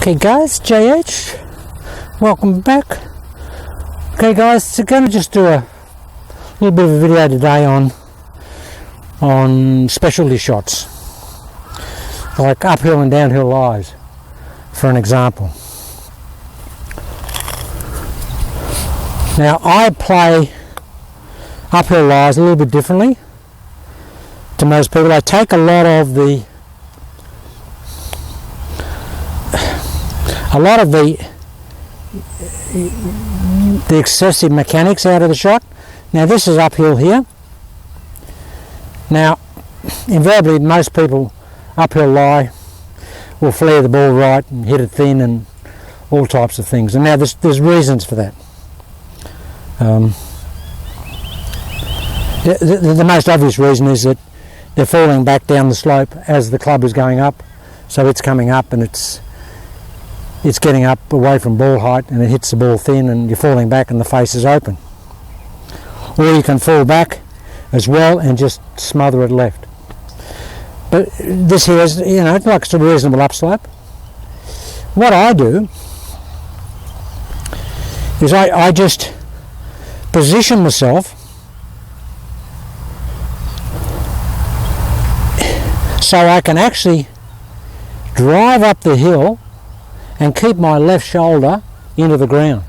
Okay guys, JH, welcome back. Okay guys, so going to just do a little bit of a video today on specialty shots, like uphill and downhill lies, for an example. Now I play uphill lies a little bit differently to most people. I take a lot of the excessive mechanics out of the shot. Now this is uphill here. Now invariably most people uphill lie will flare the ball right and hit it thin and all types of things, and now there's reasons for that. The most obvious reason is that they're falling back down the slope as the club is going up, so it's coming up and it's getting up away from ball height and it hits the ball thin and you're falling back and the face is open. Or you can fall back as well and just smother it left. But this here is, it's like it's a reasonable upslope. What I do is I just position myself so I can actually drive up the hill and keep my left shoulder into the ground.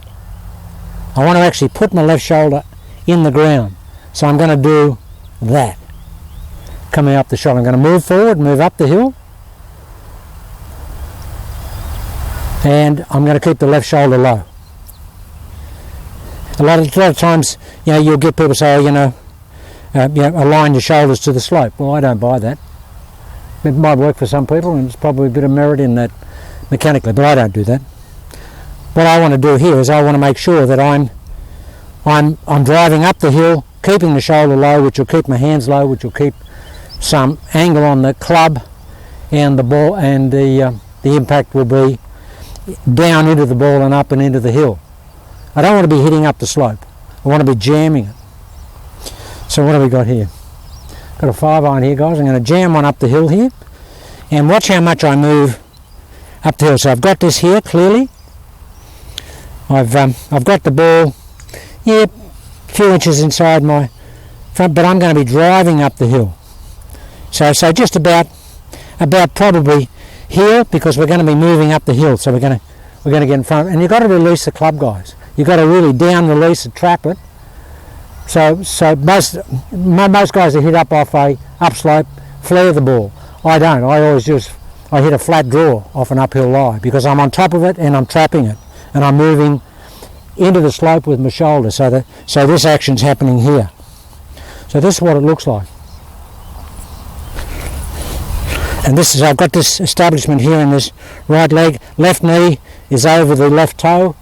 I want to actually put my left shoulder in the ground. So I'm going to do that. Coming up the shot, I'm going to move forward, move up the hill, and I'm going to keep the left shoulder low. A lot of times, you'll get people say, align your shoulders to the slope. Well, I don't buy that. It might work for some people, and there's probably a bit of merit in that mechanically, but I don't do that. What I want to do here is I want to make sure that I'm driving up the hill, keeping the shoulder low, which will keep my hands low, which will keep some angle on the club and the ball, and the impact will be down into the ball and up and into the hill. I don't want to be hitting up the slope. I want to be jamming it. So what have we got here? Got a 5-iron here, guys. I'm going to jam one up the hill here, and watch how much I move up the hill. So I've got this here clearly. I've got the ball, a few inches inside my front, but I'm going to be driving up the hill. So just about probably here, because we're going to be moving up the hill. So we're going to get in front, and you've got to release the club, guys. You've got to really down release and trap it. So most guys that hit up off a upslope flare the ball. I don't. I hit a flat draw off an uphill lie because I'm on top of it and I'm trapping it and I'm moving into the slope with my shoulder. So this action's happening here. So this is what it looks like. And I've got this establishment here in this right leg. Left knee is over the left toe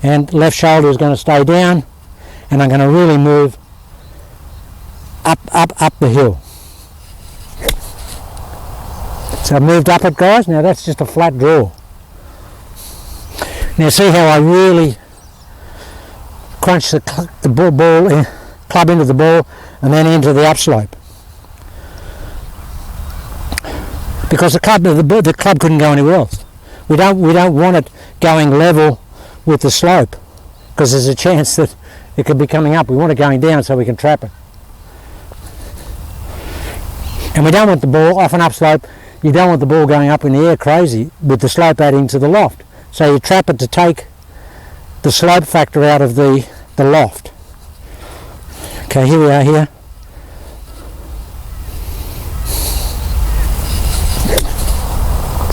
and left shoulder is going to stay down, and I'm going to really move up the hill. So I've moved up it, guys. Now that's just a flat draw. Now see how I really crunch the club into the ball and then into the upslope. Because the club couldn't go anywhere else. We don't want it going level with the slope, because there's a chance that it could be coming up. We want it going down so we can trap it. And we don't want the ball off an upslope. You don't want the ball going up in the air crazy with the slope adding to the loft. So you trap it to take the slope factor out of the loft. Okay, here we are here.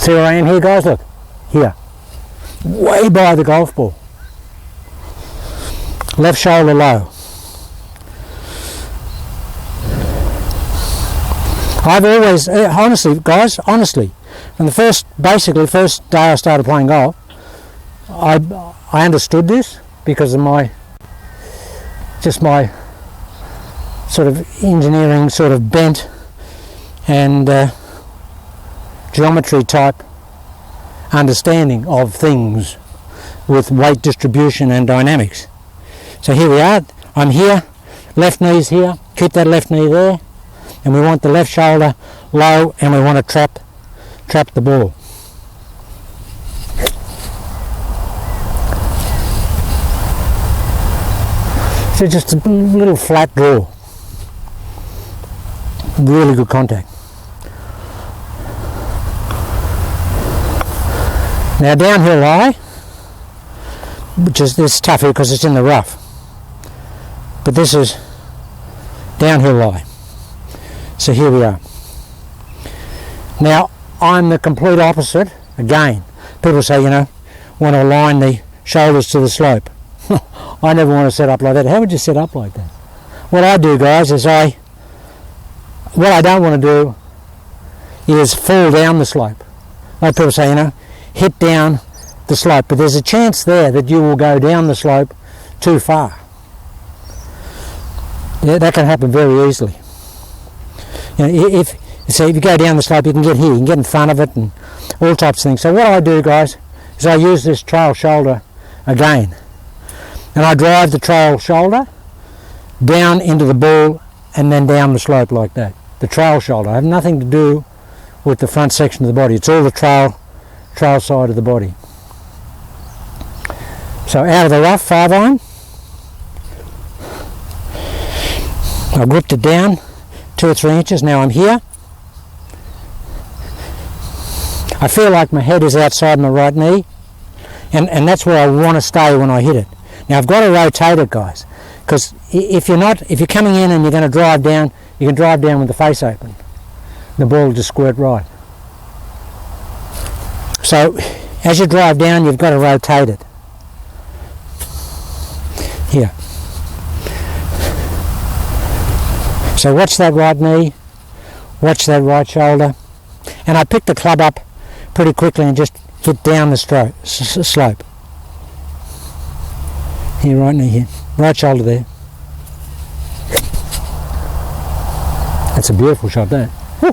See where I am here, guys? Look, here. Way by the golf ball. Left shoulder low. I've always, honestly, guys, from the first day I started playing golf, I understood this because of my sort of engineering sort of bent and geometry type understanding of things with weight distribution and dynamics. So here we are, I'm here, left knee's here, keep that left knee there, and we want the left shoulder low and we want to trap the ball. So just a little flat draw. Really good contact. Now downhill lie, which is this tough here because it's in the rough. But this is downhill lie. So here we are. Now I'm the complete opposite. Again, people say, want to align the shoulders to the slope. I never want to set up like that. How would you set up like that? What I do, guys, is what I don't want to do is fall down the slope. Like people say, hit down the slope, but there's a chance there that you will go down the slope too far. Yeah, that can happen very easily. If you go down the slope, you can get here, you can get in front of it and all types of things. So what I do, guys, is I use this trail shoulder again, and I drive the trail shoulder down into the ball and then down the slope like that. The trail shoulder. I have nothing to do with the front section of the body. It's all the trail side of the body. So out of the rough, 5 iron. I gripped it down 2 or 3 inches. Now I'm here. I feel like my head is outside my right knee, and that's where I want to stay when I hit it. Now I've got to rotate it, guys, because if you're coming in and you're going to drive down, you can drive down with the face open. The ball will just squirt right. So as you drive down, you've got to rotate it. Here. So watch that right knee, watch that right shoulder, and I pick the club up pretty quickly and just get down the slope. Here, right knee here, right shoulder there. That's a beautiful shot, that. Woo.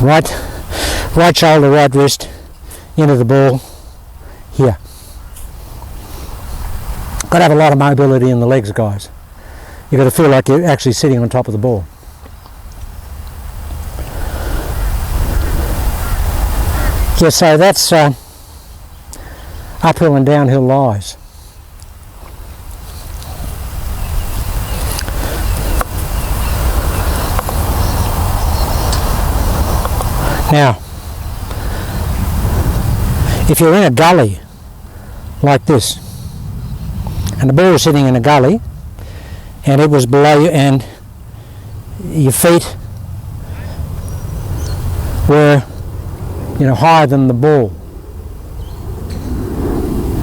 Right shoulder, right wrist, into the ball, here. Got to have a lot of mobility in the legs, guys. You've got to feel like you're actually sitting on top of the ball. Yeah, so that's uphill and downhill lies. Now, if you're in a gully like this, and the ball is sitting in a gully, and it was below you, and your feet were, higher than the ball.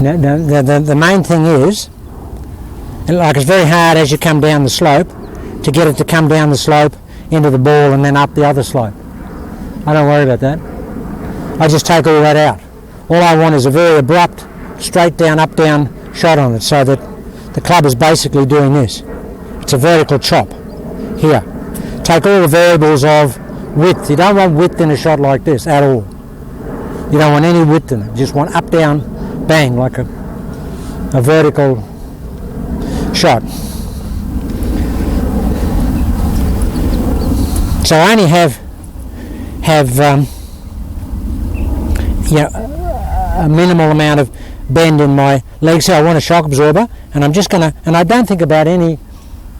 Now, the main thing is, it's very hard as you come down the slope to get it to come down the slope into the ball and then up the other slope. I don't worry about that. I just take all that out. All I want is a very abrupt, straight down, up down shot on it, so that the club is basically doing this. It's a vertical chop. Here. Take all the variables of width. You don't want width in a shot like this at all. You don't want any width in it. You just want up, down, bang, like a vertical shot. So I only have a minimal amount of bend in my legs here. I want a shock absorber, and I'm just gonna, and I don't think about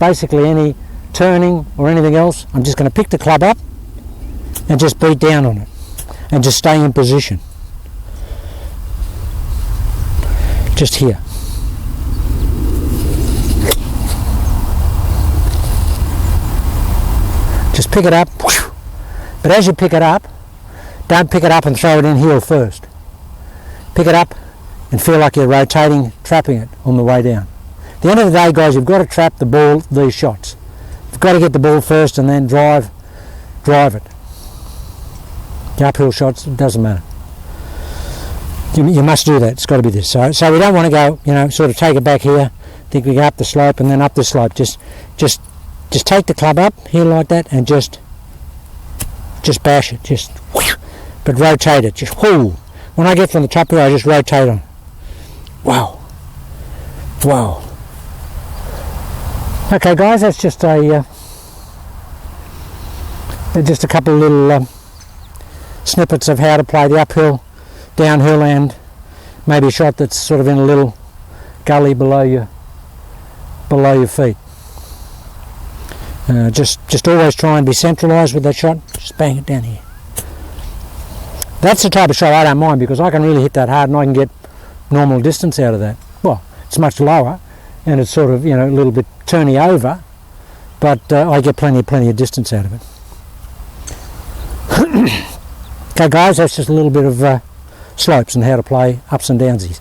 basically any turning or anything else. I'm just gonna pick the club up and just beat down on it and just stay in position. Just here. Just pick it up, but as you pick it up, don't pick it up and throw it in heel first. Pick it up and feel like you're rotating, trapping it on the way down. At the end of the day, guys, you've got to trap the ball, these shots. You've got to get the ball first and then drive it. The uphill shots, it doesn't matter. You must do that. It's got to be this. So we don't want to go, sort of take it back here, think we go up the slope and then up the slope. Just take the club up here like that and just bash it. Just whoosh, but rotate it. Just whoo. When I get from the top here, I just rotate on. Wow. Wow. Okay, guys, that's just a couple of little snippets of how to play the uphill, downhill, and maybe a shot that's sort of in a little gully below your feet. Just always try and be centralised with that shot. Just bang it down here. That's the type of shot I don't mind, because I can really hit that hard and I can get normal distance out of that. Well, it's much lower and it's sort of, you know, a little bit turny over, but I get plenty of distance out of it. Okay guys, that's just a little bit of slopes and how to play ups and downsies.